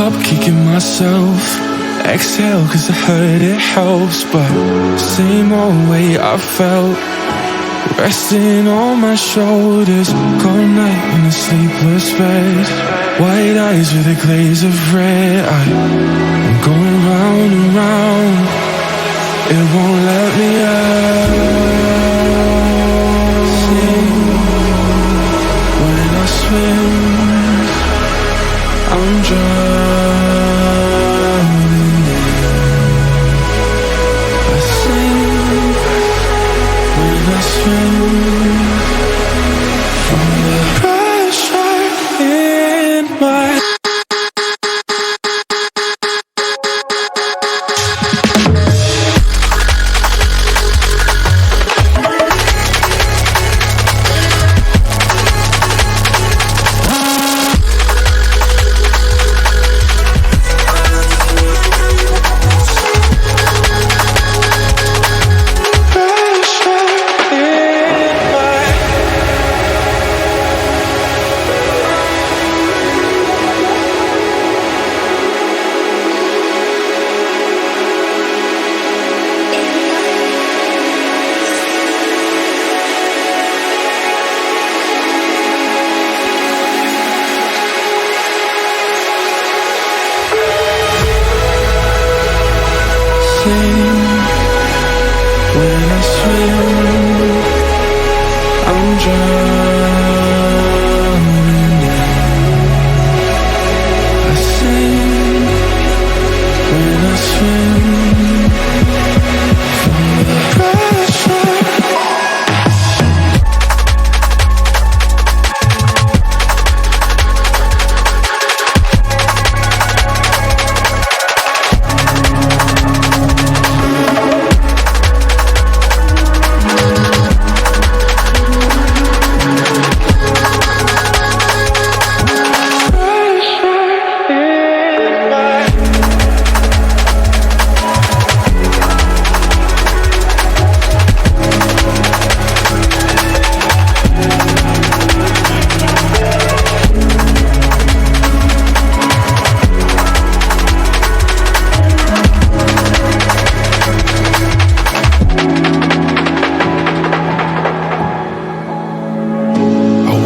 up kicking myself. Exhale cause I heard it helps, but same old way I felt, resting on my shoulders. Cold night in a sleepless bed, white eyes with a glaze of red. I'm going round and round, it won't let me out. When I swim, I'm drowning in. I sing when I swim from the pressure in my. When I swim, I'm drowning in. I sing when I swim from the pressure.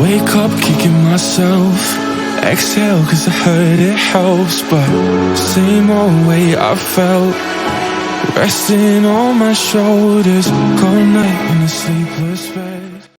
Wake up kicking myself. Exhale cause I heard it helps, but same old way I felt, resting on my shoulders. Cold night in a sleepless bed.